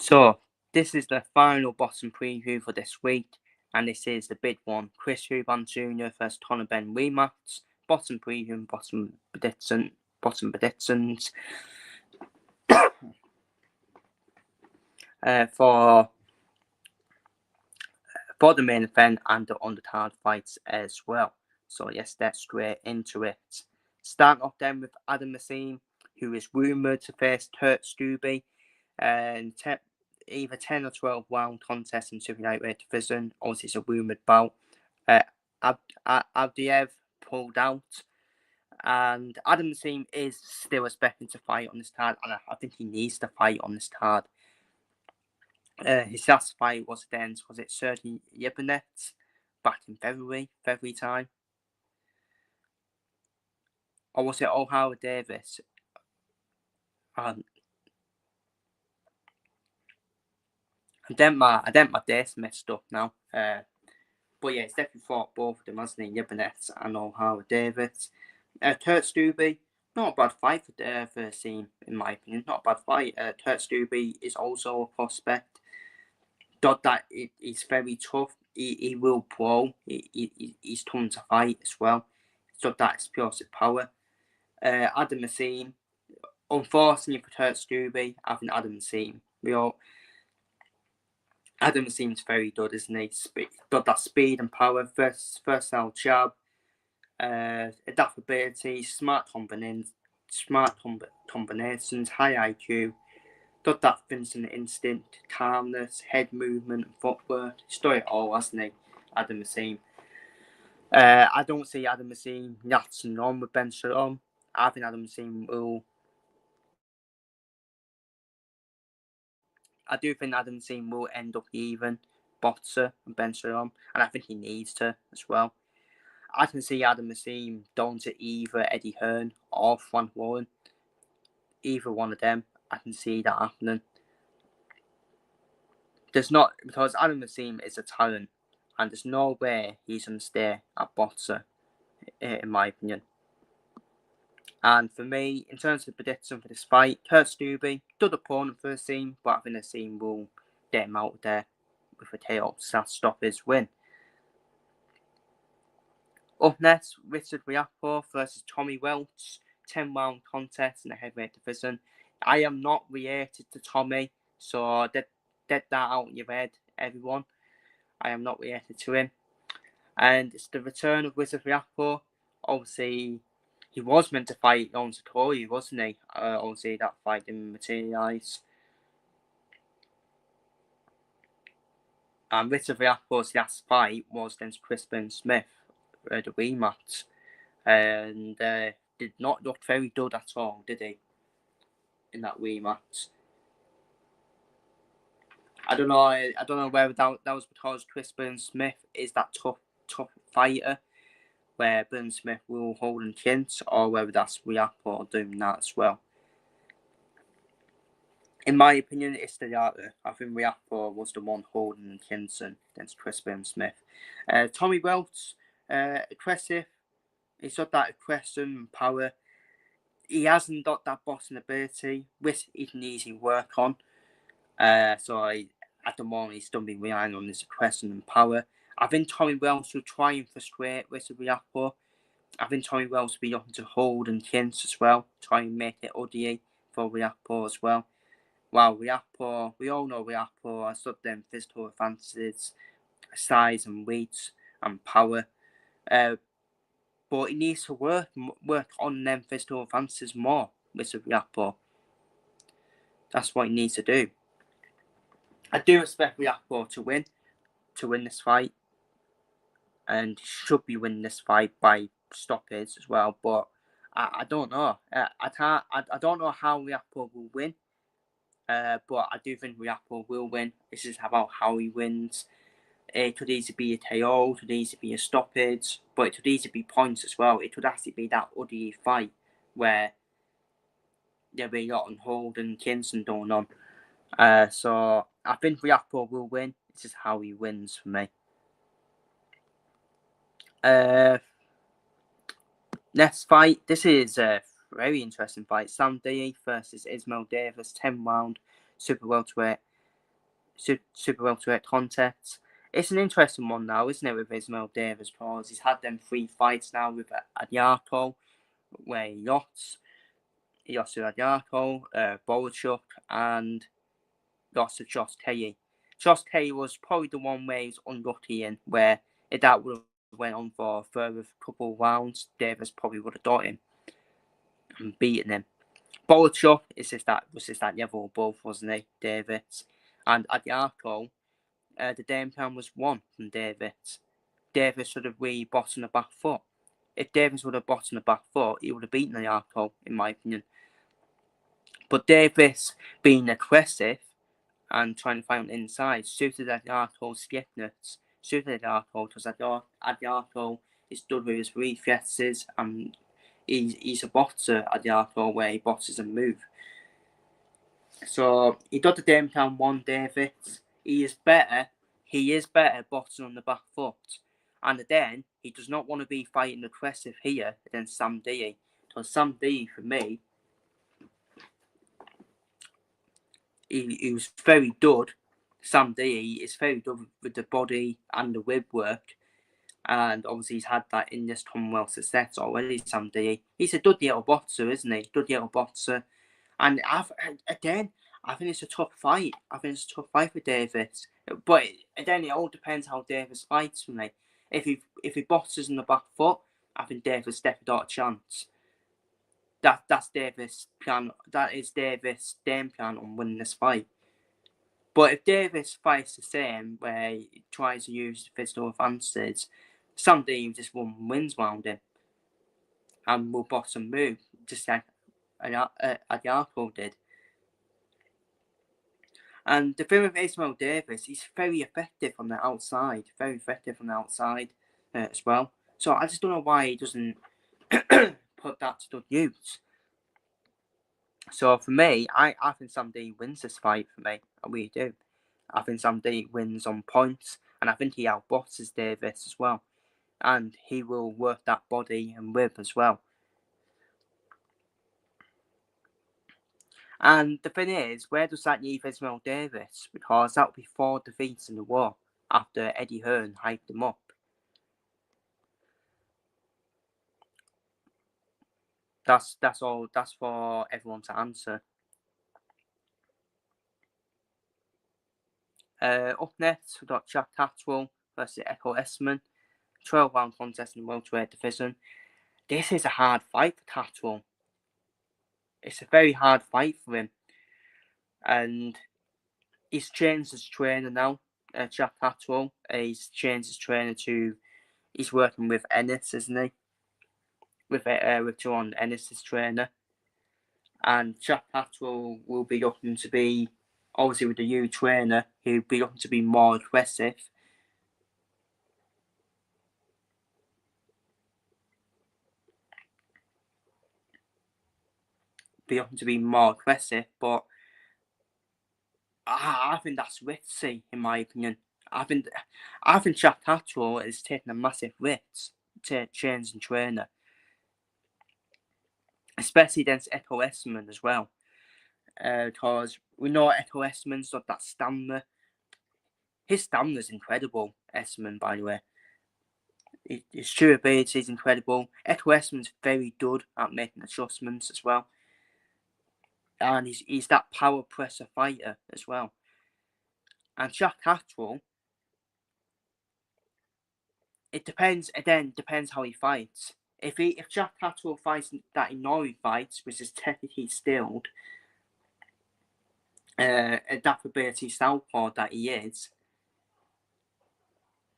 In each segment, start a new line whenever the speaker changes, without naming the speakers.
So, this is the final boxing preview for this week, and this is the big one. Chris Eubank Jr. versus Conor Benn rematch. Boxing preview and boxing predictions. For the main event and the undercard fights as well. So let's get straight into it. Start off then with Adam Nassim, who is rumoured to face Kurt Stubbe, and either 10 or 12 round contest in super lightweight division. Obviously, it's a rumoured bout. Avdiev pulled out, and Adam Nassim is still expecting to fight on this card, and I think he needs to fight on this card. His last fight was against, was it Sergey Eubank back in February time? Or was it O'Hara Davis? I didn't my dates messed up now. But yeah, it's definitely fought both of them, hasn't he? Eubank and O'Hara Davis. Kurt Stubbe, not a bad fight for Nassim, in my opinion. Not a bad fight. Kurt Stubbe is also a prospect. Thought that he's very tough. He will pro. He's tough to fight as well. So that explosive power. Adam Nassim, unfortunately for Kurt Stubbe, I think Adam Nassim. Adam Nassim's very good, isn't he? Got that speed and power, versatile jab, adaptability, smart combinations, high IQ. Got that Vincent instinct, calmness, head movement, and footwork. He's done it all, hasn't he, Adam Nassim? I don't see Adam Nassim yatzing on with Ben Shalom. I think Adam Nassim will. I do think Adam Nassim will end up even boxer and Ben Shalom, and I think he needs to as well. I can see Adam Nassim going to either Eddie Hearn or Frank Warren. Either one of them, I can see that happening. There's not, because Adam Nassim is a talent, and there's no way he's going to stay at boxer, in my opinion. And for me, in terms of prediction for this fight, Kurt Stubbe, good opponent for Nassim, but I think Nassim will get him out there with a KO to stop his win. Up next, Richard Riapo versus Tommy Welch, 10-round contest in the heavyweight division. I am not related to Tommy, so get that out of your head, everyone. I am not related to him. And it's the return of Richard Riapo. Obviously, he was meant to fight on Satori, wasn't he? Obviously, that fight didn't materialise. And Richard Riapo's last fight was against Crispin Smith, the rematch. And did not look very good at all, did he? In that rematch. I don't know whether that was because Crispin Smith is that tough fighter, where Burn Smith will hold and clinch, or whether that's Riapo doing that as well. In my opinion, it's the latter. I think Riapo was the one holding and clinching against Crispin Smith. Tommy Welch, aggressive. He's got that aggression power. He hasn't got that boxing ability, which he can easily work on. At the moment, he's still been relying on his aggression and power. I think Tommy Welch will try and frustrate Richard Riapo. I think Tommy Welch will be looking to hold and clinch as well, try and make it ugly for Riapo as well. While Riapo, we all know Riapo has got them physical advantages, size and weight and power. But he needs to work on them physical advances more, Richard Riapo. That's what he needs to do. I do expect Riapo to win this fight, and he should be winning this fight by stoppage as well. But I don't know. I don't know how Riapo will win. But I do think Riapo will win. This is about how he wins. It could easily be a KO, it could easily be a stoppage, but it could easily be points as well. It could actually be that ugly fight where there'll be a lot on hold and Kinston going on. So I think Riapo will win. This is how he wins for me. Next fight. This is a very interesting fight. Sam Daly versus Ismail Davis, 10-round super welterweight. super welterweight contest. It's an interesting one now, isn't it, with Ismail Davis? Because he's had them 3 fights now with Adyako, where he lost. He lost to Adyako, Bolachuk, and lost to Josh Taylor. Josh Taylor was probably the one where he's unlucky in, where if that would have went on for a further couple of rounds, Davis probably would have got him and beaten him. Bolachuk was just that level above, wasn't he, Davis? And Adyako, the game plan was one from Davis. Davis should have really bottomed the back foot. If Davis would have bottomed the back foot, he would have beaten Adyako, in my opinion. But Davis being aggressive and trying to find inside suited Adyako's stiffness, suited Adyako, because Adyako is good with his reflexes, and he's a boxer, Adyako, where he boxes and move. So he got the game plan one, Davis. He is better boxing on the back foot. And then he does not want to be fighting aggressive here against Sam Dee. So Sam Dee, for me, he was very good. Sam Dee is very good with the body and the whip work. And obviously he's had that in this Commonwealth success already, Sam Dee. He's a good little boxer, isn't he? Good little boxer. And I think it's a tough fight. I think it's a tough fight for Davis. But then it all depends how Davis fights for me. If he boxes on the back foot, I think Davis definitely got a chance. That's Davis' plan. That is Davis' game plan on winning this fight. But if Davis fights the same, where he tries to use physical advances, Sam Dee just wins round him and will box and move, just like Adyako did. And the thing with Ismail Davis, he's very effective on the outside, as well. So I just don't know why he doesn't put that to good use. So for me, I think Sam Dee wins this fight for me. I really do. I think Sam Dee wins on points, and I think he outboxes Davis as well. And he will work that body and whip as well. And the thing is, where does that leave Ismail Davis? Because that would be 4 defeats in the war after Eddie Hearn hyped him up. That's all. That's for everyone to answer. Up next, we've got Jack Catterall versus Echo Esman. 12-round contest in the welterweight division. This is a hard fight for Catterall. It's a very hard fight for him. And he's changed his trainer now, Jack Catterall. He's changed his trainer to... He's working with Ennis, isn't he? With John Ennis, his trainer. And Jack Catterall will be looking to be... Obviously, with the new trainer, he'll be looking to be more aggressive. But I think that's risky, in my opinion. I think Jack Catterall is taking a massive risk to change the trainer, especially against Echo Esman as well. Because we know Echo Esman's got that stamina. His stamina is incredible, Esman, by the way. His true ability is incredible. Echo Esman's very good at making adjustments as well. And he's that power presser fighter as well. And Jack Catterall, it depends. Again, depends how he fights. If Jack Catterall fights that Inori fights, which is technically stilled, adaptability southpaw that he is,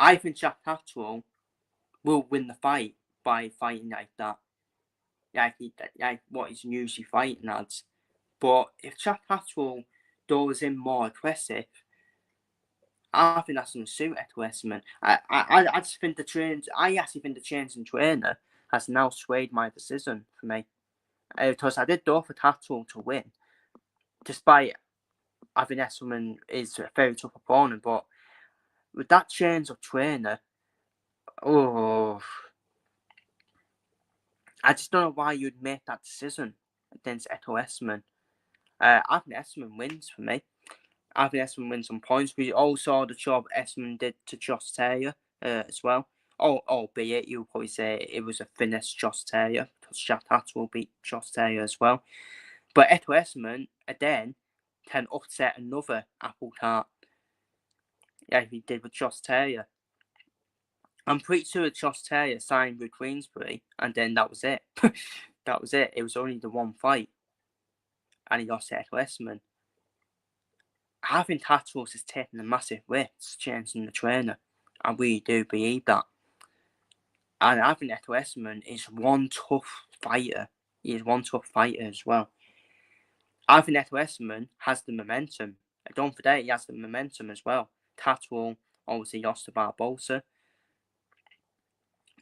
I think Jack Catterall will win the fight by fighting like that, like what he's usually fighting as. But if Jack Catterall goes in more aggressive, I think that's going to suit Echo Esman. I just think I actually think the change in trainer has now swayed my decision for me. Because I did go for Catterall to win, despite I think Esman is a very tough opponent. But with that change of trainer, I just don't know why you'd make that decision against Echo Esman. I think Esman wins for me. I think Esmond wins some points. We all saw the job Esmond did to Josh Taylor as well. Albeit you'll probably say it was a finesse Josh Taylor, because Jack will beat Josh Taylor as well. But Eto Esmond, then, can upset another apple cart, like he did with Josh Taylor. I'm pretty sure Josh Taylor signed with Queensbury, and then that was it. That was it. It was only the one fight, and he lost to Eto Esmond. I think Tatros is taking a massive risk changing the trainer. I really do believe that. And I think Eto Esmond is one tough fighter. He is one tough fighter as well. I think Eto Esmond has the momentum. Don't forget, he has the momentum as well. Tatro obviously lost to Barbosa.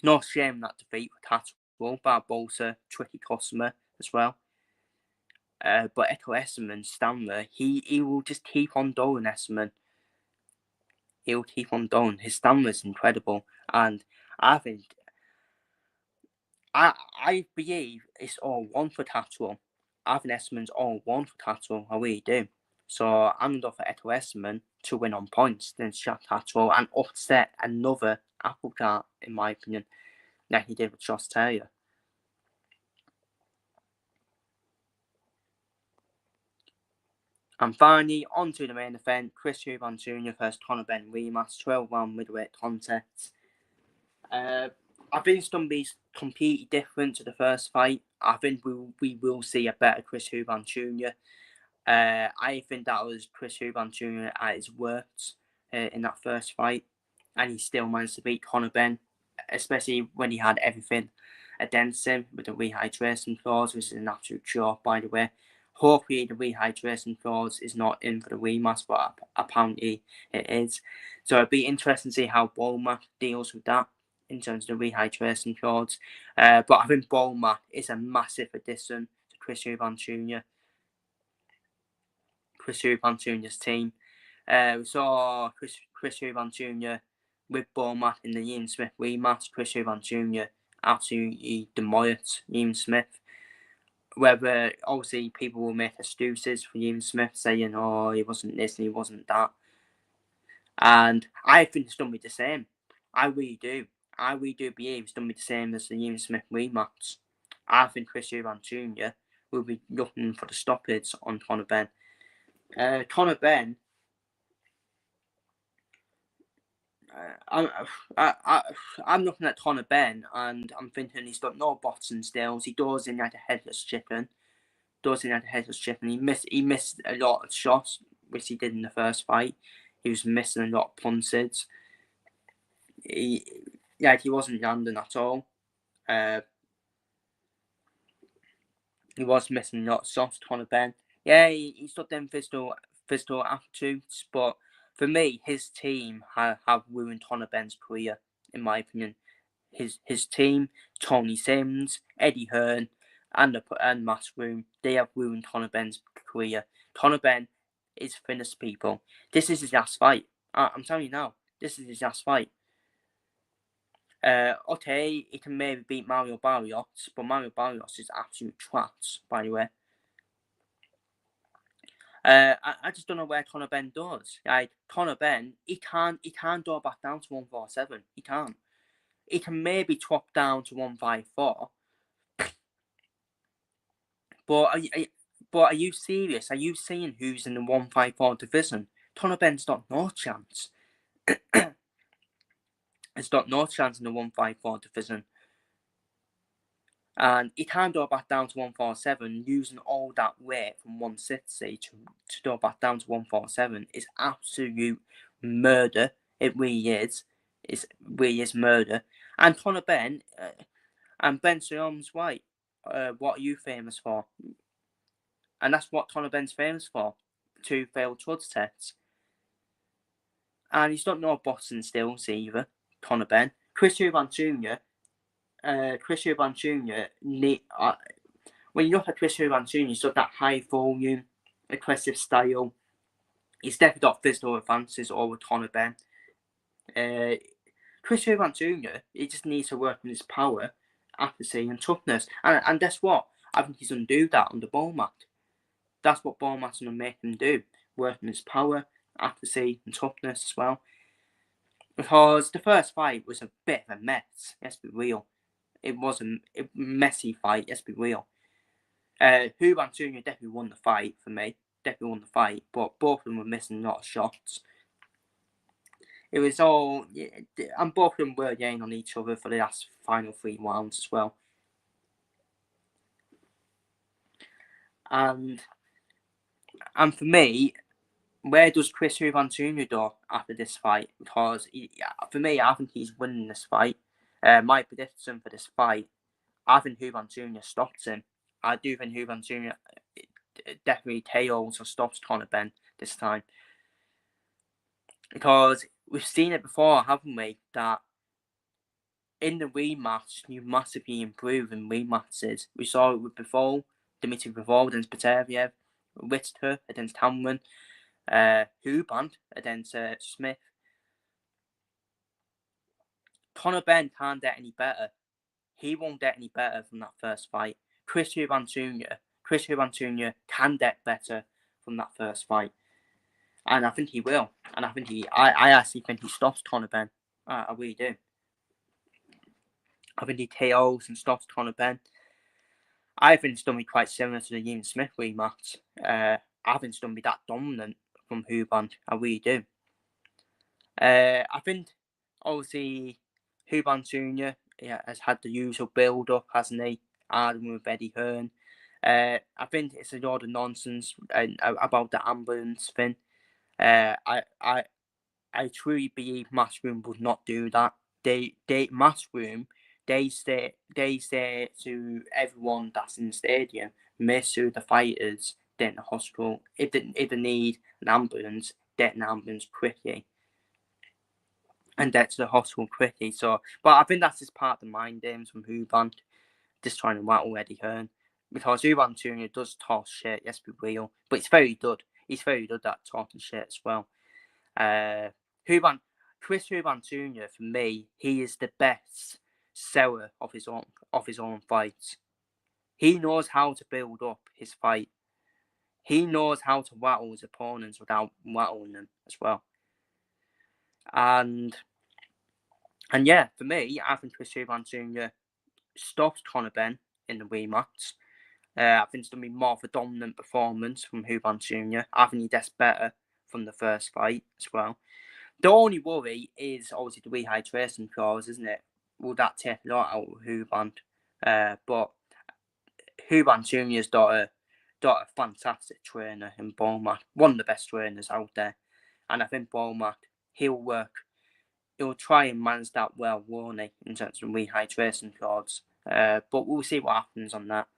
No shame that defeat for Tatro. Barbosa, tricky customer as well. But Eto Esmond, Stanley, he will just keep on doing Esmond. He'll keep on doing. His stamina is incredible. And I think, I believe it's all one for Tatro. I think Esmond's all one for Tatro. I really do. So I'm going to go for Eto Esmond to win on points against Jack Tatro and upset another apple cart, in my opinion, like he did with Josh Taylor. And finally, on to the main event, Chris Eubank Jr. versus Conor Benn rematch, 12-round middleweight contest. I think it's going to be completely different to the first fight. I think we will see a better Chris Eubank Jr. I think that was Chris Eubank Jr. at his worst in that first fight, and he still managed to beat Conor Benn, especially when he had everything against him with the rehydration clause, which is an absolute joke, by the way. Hopefully the rehydration clause is not in for the rematch, but apparently it is. So it'd be interesting to see how Womack deals with that in terms of the rehydration clause. But I think Womack is a massive addition to Chris Eubank Jr. Chris Eubank Jr.'s team. We saw Chris Eubank Jr. with Womack in the Ian Smith rematch. Chris Eubank Jr. absolutely demolished Ian Smith. Whether obviously people will make excuses for Ian Smith, saying, "Oh, he wasn't this and he wasn't that," and I think it's going to be the same. I really do. I really do believe it's going to be the same as the Ian Smith rematch. I think Chris Eubank Jr. will be looking for the stoppage on Conor Benn. Conor Benn, I'm looking at Conor Benn and I'm thinking he's got no boxing skills. He does in like a headless chicken. He missed a lot of shots, which he did in the first fight. He was missing a lot of punches. He wasn't landing at all. He was missing a lot of shots, Conor Benn. Yeah, he's got them physical aptitudes, but for me, his team have ruined Conor Benn's career, in my opinion. His team, Tony Sims, Eddie Hearn, and Matchroom, they have ruined Conor Benn's career. Conor Benn is finished, people. This is his last fight. I'm telling you now, this is his last fight. Okay, he can maybe beat Mario Barrios, but Mario Barrios is absolute trash, by the way. I just don't know where Conor Benn does. Like Conor Benn, he can't go back down to 147. He can't. He can maybe drop down to 154. But are you serious? Are you seeing who's in the 154 division? Conor Benn's got no chance. He's got no chance in the 154 division. And he can't go back down to 147 using all that weight from 160 to go back down to 147 is absolute murder. It really is. It really is murder. And Conor Benn and Ben Sioms White, what are you famous for? And that's what Conor Benn's famous for. 2 failed drugs tests. And he's got no boxing skills either, Conor Benn. Chris Eubank Jr. When you look at Chris Eubank Jr., he's got that high volume, aggressive style. He's definitely got physical advances over Conor Benn. Chris Eubank Jr., he just needs to work on his power, accuracy, and toughness. And guess what? I think he's going to do that on the Womack. That's what Womack's going to make him do. working his power, accuracy, and toughness as well. Because the first fight was a bit of a mess, let's be real. It was a messy fight, let's be real. Eubank Jr. definitely won the fight for me. Definitely won the fight, but both of them were missing a lot of shots. It was all, and both of them were yelling on each other for the last final 3 rounds as well. And for me, where does Chris Eubank Jr. go after this fight? Because for me, I think he's winning this fight. My prediction for this fight, I think Eubank Jr. stops him. I do think Eubank Jr. definitely KOs or stops Conor Benn this time. Because we've seen it before, haven't we? That in the rematch, you massively improve in rematches. We saw it with Bivol, Dimitri Bivol against Bataviev, Richter against Cameron, Eubank against Smith. Conor Benn can't get any better. He won't get any better from that first fight. Chris Eubank Jr. can get better from that first fight. And I think he will. And I actually think he stops Conor Benn. I really do. I think he KOs and stops Conor Benn. I think it's going to be quite similar to the Ian Smith rematch. I think it's going to be that dominant from Eubank. I really do. I think, obviously, Eubank Jr. Has had the usual build-up, hasn't he? Arguing with Eddie Hearn. I think it's a lot of nonsense about the ambulance thing. I truly believe Matchroom would not do that. Matchroom, they say to everyone that's in the stadium, make sure the fighters get in the hospital. If they need an ambulance, get an ambulance quickly. And get to the hospital quickly. So, but I think that's just part of the mind games from Eubank, just trying to rattle Eddie Hearn. Because Eubank Jr. does talk shit, let's be real. But it's very good. He's very good at talking shit as well. Chris Eubank Jr. for me, he is the best seller of his own fights. He knows how to build up his fight. He knows how to rattle his opponents without rattling them as well. And yeah, for me, I think Chris Eubank Jr. stops Conor Benn in the rematch. I think it's going to be more of a dominant performance from Eubank Jr. I think he does better from the first fight as well. The only worry is obviously the rehydration clause, isn't it? Will that take a lot out of Eubank? But Eubank Jr.'s got a fantastic trainer in Beaumack, one of the best trainers out there. And I think Beaumack, he'll try and manage that well, won't he, in terms of rehydration clause. But we'll see what happens on that.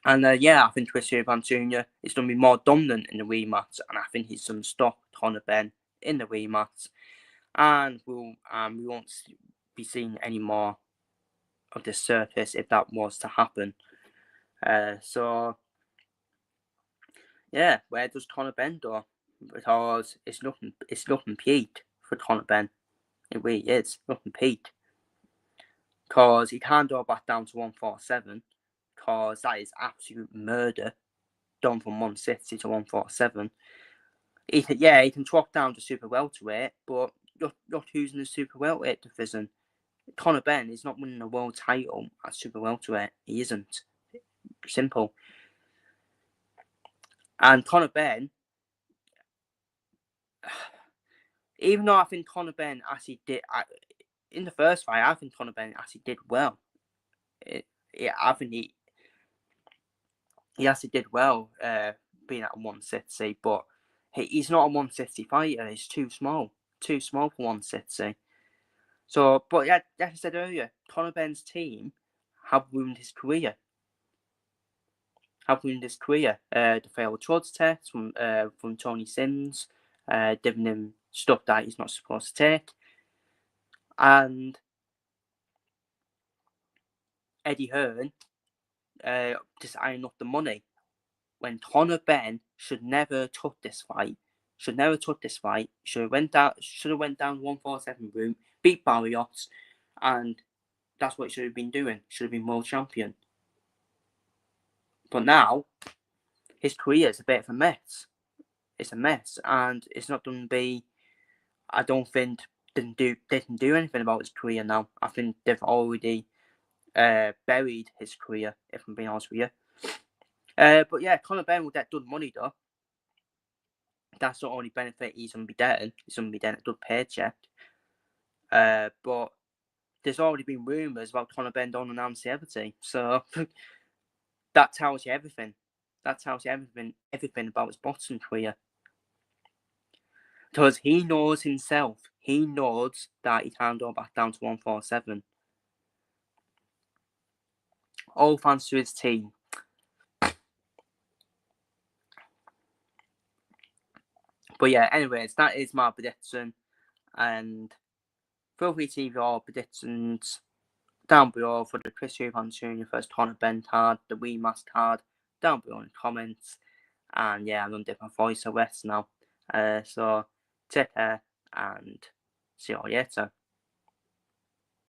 And I think Chris Eubank Jr. is going to be more dominant in the rematch, and I think he's going to stop Conor Benn in the rematch, and we won't be seeing any more of the circus if that was to happen. So yeah, where does Conor Benn go? Because it's nothing peaked for Conor Benn. It really is nothing peaked. Because he can't go back down to 147. Because that is absolute murder. Down from 160 to 147. He can drop down to super welterweight, but look who's in the super welterweight division. Conor Benn is not winning a world title at super welterweight. He isn't. Simple. And Conor Benn, even though I think Conor Benn actually did in the first fight, I think Conor Benn actually did well. I think he actually did well being at 160, but he's not a 160 fighter. He's too small for 160. So, but like I said earlier, Conor Benn's team have ruined his career. The failed drugs test from Tony Sims, giving him stuff that he's not supposed to take, and Eddie Hearn just eyeing up the money when Conor Benn should never took this fight. Should have went down 147 route, beat Barrios, and that's what he should have been doing. Should have been world champion. But now his career is a bit of a mess. it's a mess, and it's not going to be. I don't think didn't do anything about his career now. I think they've already buried his career, if I'm being honest with you. But yeah, Conor Benn will get good money though. That's the only benefit he's going to be getting. He's going to be getting a good paycheck. But there's already been rumours about Conor Benn don't announce everything, so that tells you everything. That tells you everything about his boxing career. Because he knows himself. He knows that he can't go back down to 147. All thanks to his team. But yeah, anyways, that is my prediction. And feel free to leave your predictions down below for the Chris Eubank Jr. vs Conor Benn card, the rematch card, down below in the comments. And yeah, I'm going to dip my voice a rest now. So take care and see you all later.